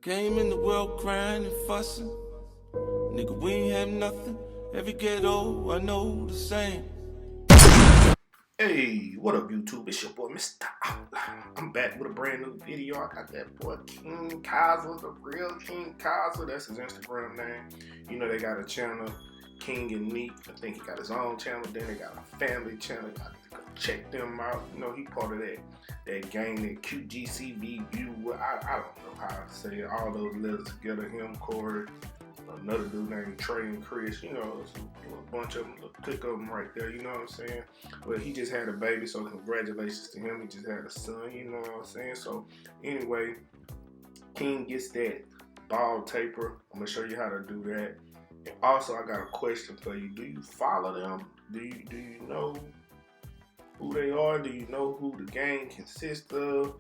Came in the world crying and fussing. Nigga, we ain't have nothing. Every ghetto, I know the same. Hey, what up, YouTube? It's your boy, Mr. Outlaw. I'm back with a brand new video. I got that boy, King Qwazy, the real King Qwazy. That's his Instagram name. You know, they got a channel, King and Nique. I think he got his own channel. Then they got a family channel. I need to go check them out. You know, he part of that gang, that QGCV. I don't know how to say it. All those letters together. Him, Corey, another dude named Trey and Chris, you know, a bunch of them, a click of them right there, you know what I'm saying? But he just had a baby, so congratulations to him. He just had a son, you know what I'm saying? So anyway, King gets that ball taper. I'm gonna show you how to do that. And also, I got a question for you. Do you follow them? Do you know who they are? Do you know who the gang consists of?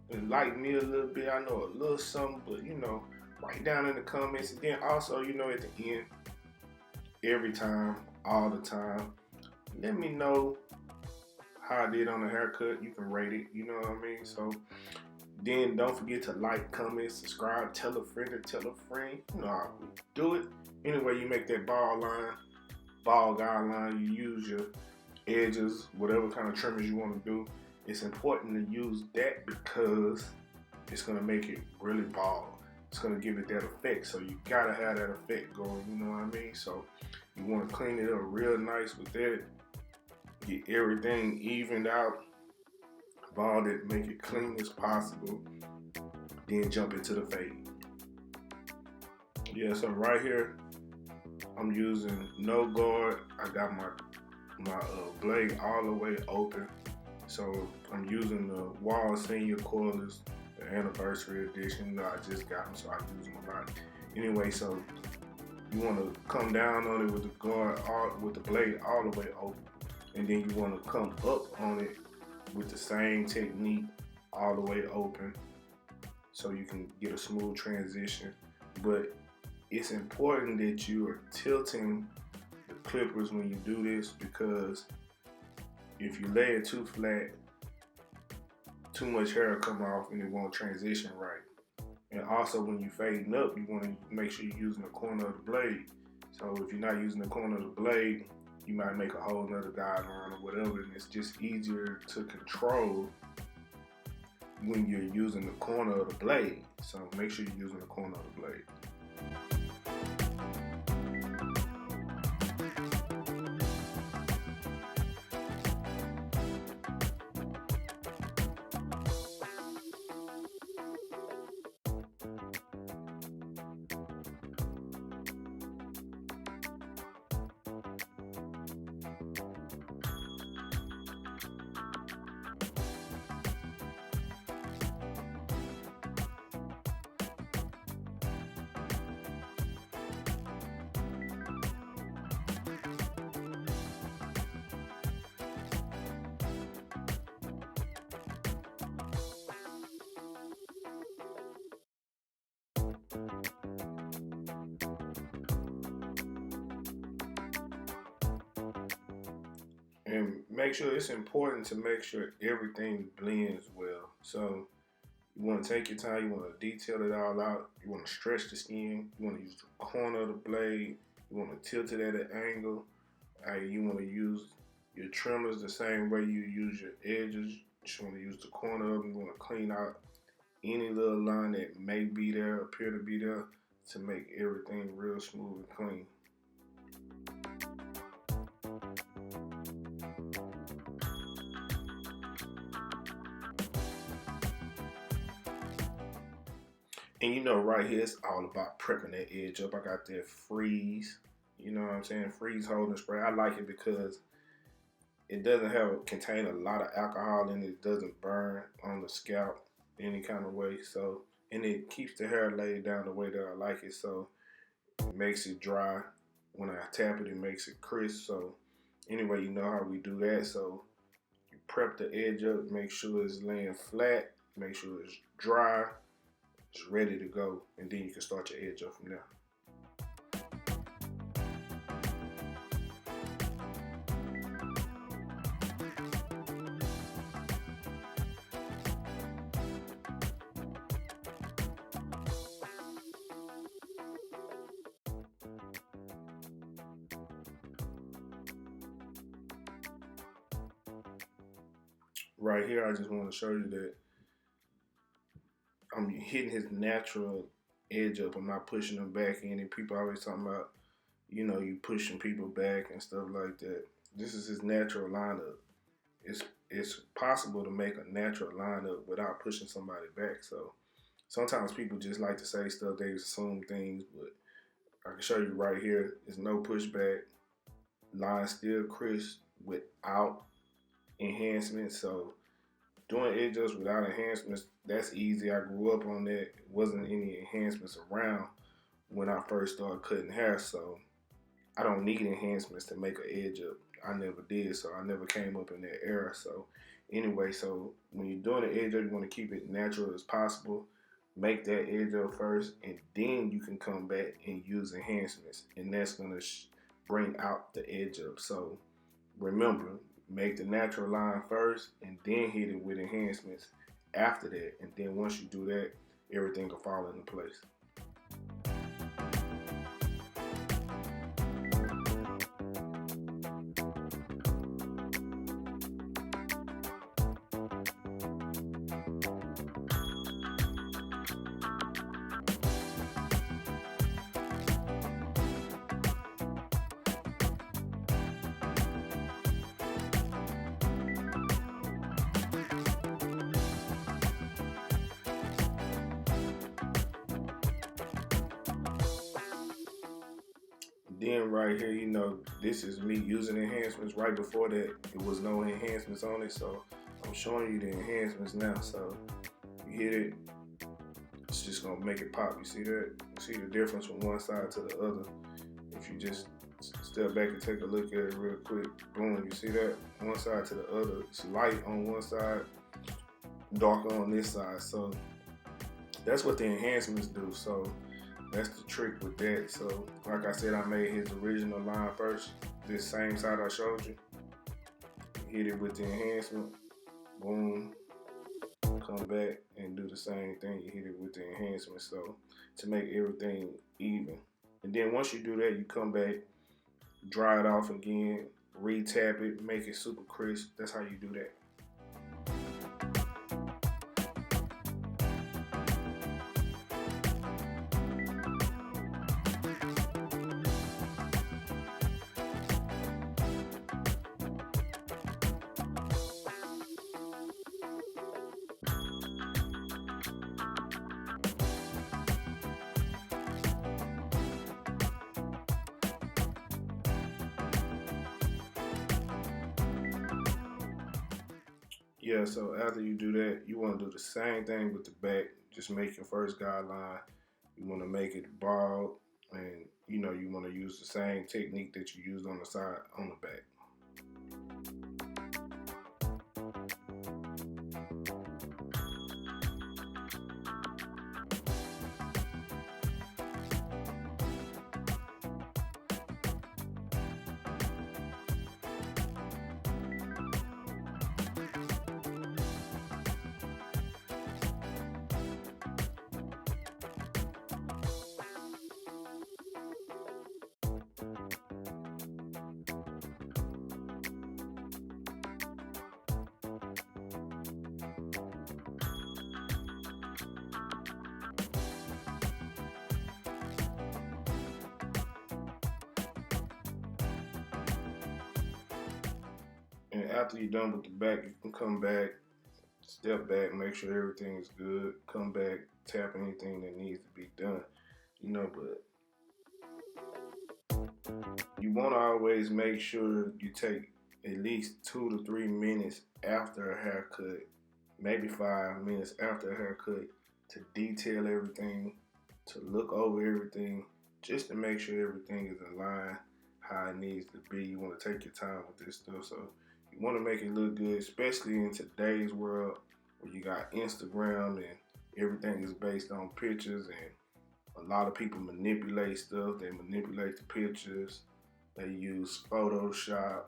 And like me a little bit, I know a little something, but you know, write down in the comments. And then also, you know, at the end, every time, all the time, let me know how I did on the haircut. You can rate it, you know what I mean? So then don't forget to like, comment, subscribe, tell a friend to tell a friend. You know how we do it. Anyway, you make that ball guideline, you use your edges, whatever kind of trimmers you want to do. It's important to use that because it's going to make it really bald. It's going to give it that effect, so you got to have that effect going, you know what I mean? So you want to clean it up real nice with that, get everything evened out, bald it, make it clean as possible, then jump into the fade. Yeah, so right here, I'm using no guard. I got my blade all the way open. So I'm using the Wall Senior Coilers, the anniversary edition. You know, I just got them, so I use them a lot. Anyway, so you want to come down on it with the guard, with the blade all the way open, and then you want to come up on it with the same technique all the way open, so you can get a smooth transition. But it's important that you are tilting the clippers when you do this, because if you lay it too flat, too much hair will come off and it won't transition right. And also when you fading up, you want to make sure you're using the corner of the blade. So if you're not using the corner of the blade, you might make a whole nother guideline or whatever, and it's just easier to control when you're using the corner of the blade. So make sure you're using the corner of the blade. And make sure, it's important to make sure everything blends well. So you want to take your time, you want to detail it all out, you want to stretch the skin, you want to use the corner of the blade, you want to tilt it at an angle, you want to use your trimmers the same way you use your edges. You just want to use the corner of them, you want to clean out any little line that may be there, appear to be there, to make everything real smooth and clean. And you know, right here, it's all about prepping that edge up. I got that freeze, you know what I'm saying? Freeze holding spray. I like it because it doesn't contain a lot of alcohol, and it doesn't burn on the scalp any kind of way. So, and it keeps the hair laid down the way that I like it. So it makes it dry. When I tap it, it makes it crisp. So anyway, you know how we do that. So you prep the edge up, make sure it's laying flat, make sure it's dry, it's ready to go, and then you can start your edge up from there. right here, I just want to show you that I'm hitting his natural edge up. I'm not pushing him back in. And people always talking about, you know, you pushing people back and stuff like that. This is his natural lineup. It's possible to make a natural lineup without pushing somebody back. So sometimes people just like to say stuff, they assume things, but I can show you right here. There's no pushback. Line still crisp without enhancements. So doing edge ups without enhancements, that's easy. I grew up on that. It wasn't any enhancements around when I first started cutting hair, so I don't need enhancements to make an edge up. I never did, so I never came up in that era. So anyway, so when you're doing an edge up, you want to keep it natural as possible. Make that edge up first, and then you can come back and use enhancements, and that's gonna bring out the edge up. So remember, make the natural line first, and then hit it with enhancements after that. And then once you do that, everything will fall into place. Then right here, you know, this is me using enhancements. Right before that, it was no enhancements on it, so I'm showing you the enhancements now. So you hit it, it's just gonna make it pop. You see that? You see the difference from one side to the other. If you just step back and take a look at it real quick, boom, you see that? One side to the other. It's light on one side, darker on this side. So that's what the enhancements do. So that's the trick with that. So like I said, I made his original line first. This same side I showed you. Hit it with the enhancement. Boom. Come back and do the same thing. You hit it with the enhancement. So to make everything even. And then once you do that, you come back, dry it off again, re-tap it, make it super crisp. That's how you do that. Yeah, so after you do that, you want to do the same thing with the back. Just make your first guideline. You want to make it bald, and you know you want to use the same technique that you used on the side on the back. And after you're done with the back, you can come back, step back, make sure everything is good, come back, tap anything that needs to be done. You know, but you want to always make sure you take at least 2 to 3 minutes after a haircut, maybe 5 minutes after a haircut, to detail everything, to look over everything, just to make sure everything is in line how it needs to be. You want to take your time with this stuff. So you want to make it look good, especially in today's world where you got Instagram and everything is based on pictures, and a lot of people manipulate stuff. They manipulate the pictures. They use Photoshop,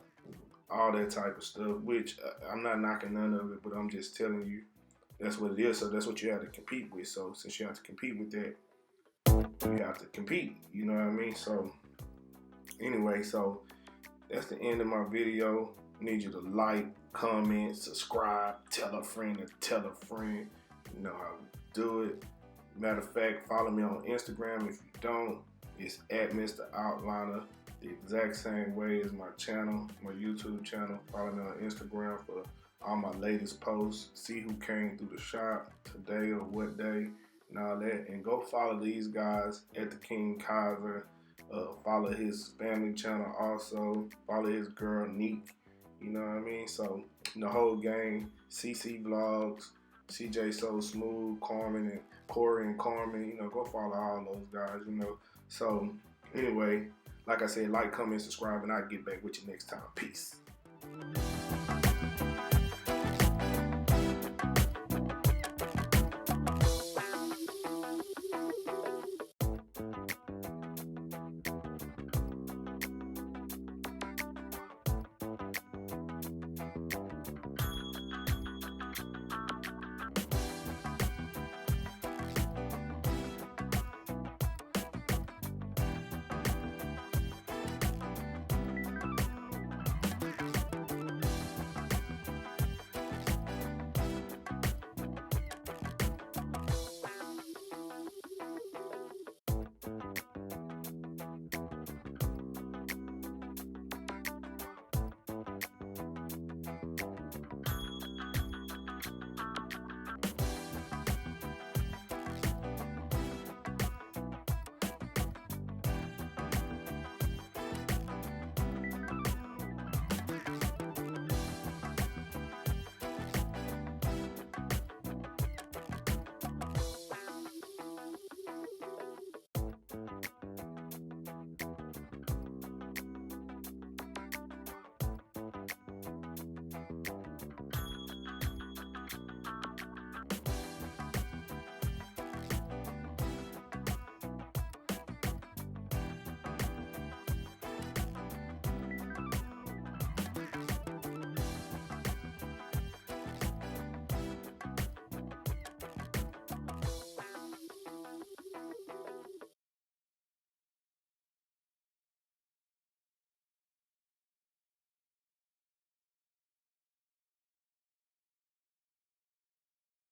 all that type of stuff, which I'm not knocking none of it, but I'm just telling you that's what it is. So that's what you have to compete with. So since you have to compete with that, you have to compete. You know what I mean? So anyway, so that's the end of my video. Need you to like, comment, subscribe, tell a friend to tell a friend. You know how we do it. Matter of fact, follow me on Instagram. If you don't, it's at Mr. Outliner, the exact same way as my channel, my YouTube channel. Follow me on Instagram for all my latest posts. See who came through the shop today or what day and all that. And go follow these guys at the King Qwazy. Follow his family channel also. Follow his girl Nique. You know what I mean? So the whole gang, CC Vlogs, CJ So Smooth, Carmen and Corey and Carmen, you know, go follow all those guys, you know. So anyway, like I said, like, comment, subscribe, and I'll get back with you next time. Peace.